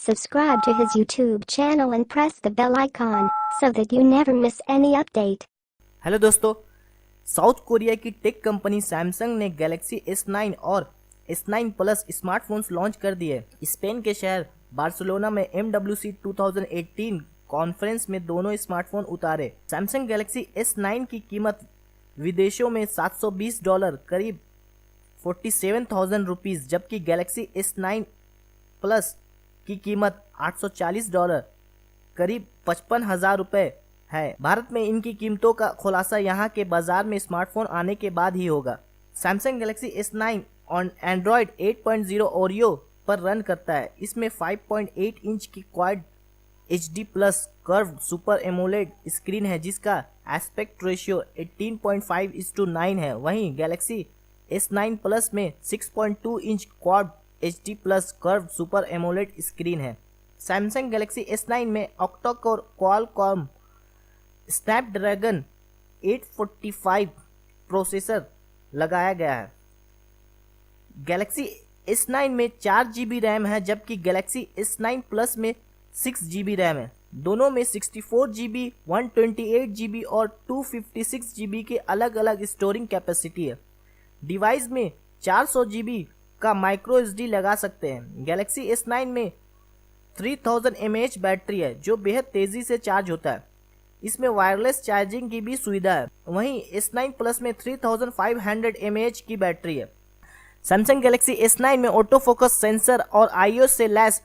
Subscribe to his YouTube channel and press the bell icon so that you never miss any update. Hello दोस्तों, south Korea की tech company Samsung ने Galaxy S9 और S9 plus smartphones launch कर दिए। Spain के शहर Barcelona में MWC 2018 conference में दोनों स्मार्टफोन उतारे। सैमसंग गैलेक्सी S9 की कीमत विदेशों में $720 करीब 47,000 रुपीज, जबकि गैलेक्सी S9 प्लस की कीमत $840 करीब 55,000 रुपए है। भारत में इनकी कीमतों का खुलासा यहाँ के बाजार में स्मार्टफोन आने के बाद ही होगा। Samsung Galaxy S9 on Android 8.0 Oreo पर रन करता है। इसमें 5.8 इंच की quad HD plus curve super AMOLED screen है, जिसका एस्पेक्ट रेशियो 18.5:9 है। वहीं गैलेक्सी S9 प्लस में 6.2 inch quad HD plus curve super AMOLED screen है। सैमसंग गैलेक्सी S9 में octa core Qualcomm Snapdragon 845 processor लगाया गया है। गैलेक्सी S9 में 4 GB रैम है, जबकि गैलेक्सी S9 प्लस में 6 GB रैम है। दोनों में 64 GB, 128 GB और 256 GB के अलग अलग स्टोरिंग कैपेसिटी है। डिवाइस में 400 GB का माइक्रो SD लगा सकते हैं। गैलेक्सी S9 में 3000 mAh बैटरी है, जो बेहद तेजी से चार्ज होता है। इसमें वायरलेस चार्जिंग की भी सुविधा है। वहीं S9 प्लस में 3500 mAh की बैटरी है। सैमसंग गैलेक्सी S9 में ऑटो फोकस सेंसर और iOS से lace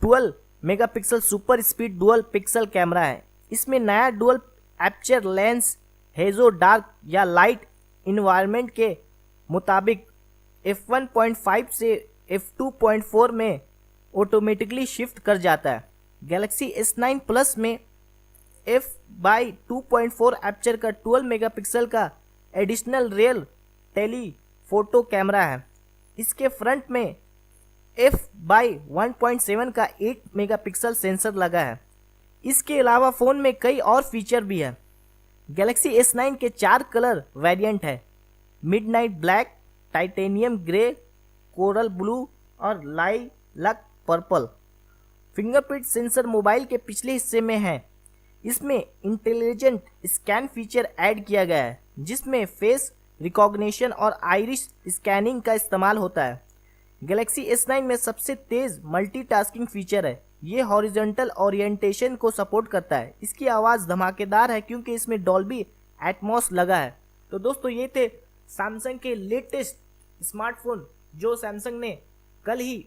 12 megapixel super speed dual pixel camera है। इसमें नया डुअल एपर्चर लेंस हेजो डार्क या लाइट इन्वायरमेंट के मुताबिक f1.5 से f2.4 में ऑटोमेटिकली शिफ्ट कर जाता है। गैलेक्सी S9 प्लस में f/2.4 एपर्चर का 12 मेगापिक्सल का एडिशनल रियल टेलीफोटो कैमरा है। इसके फ्रंट में f/1.7 का 8 मेगापिक्सल सेंसर लगा है। इसके अलावा फ़ोन में कई और फीचर भी है। गैलेक्सी S9 के 4 कलर वेरिएंट है: midnight black, titanium grey, coral blue और lilac purple. Fingerprint sensor mobile के पिछले हिस्से में है। इसमें इंटेलिजेंट स्कैन फीचर ऐड किया गया है, जिसमें फेस रिकॉग्निशन और आइरिस स्कैनिंग का इस्तेमाल होता है। गैलेक्सी S9 में सबसे तेज मल्टीटास्किंग फीचर है। ये हॉरिजॉन्टल ओरिएंटेशन को सपोर्ट करता है। इसकी आवाज़ धमाकेदार है क्योंकि इसमें डॉल्बी एटमॉस लगा है। तो दोस्तों, ये थे सैमसंग के लेटेस्ट स्मार्टफोन जो सैमसंग ने कल ही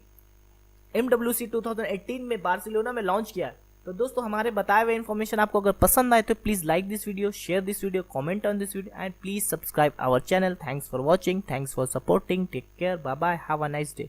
MWC 2018 में बार्सिलोना में लॉन्च किया। तो दोस्तों, हमारे बताए हुए इन्फॉर्मेशन आपको अगर पसंद आए तो please like this video, share this video, comment on this video and please subscribe our channel. Thanks for watching, thanks for supporting, take care, bye bye, have a nice day.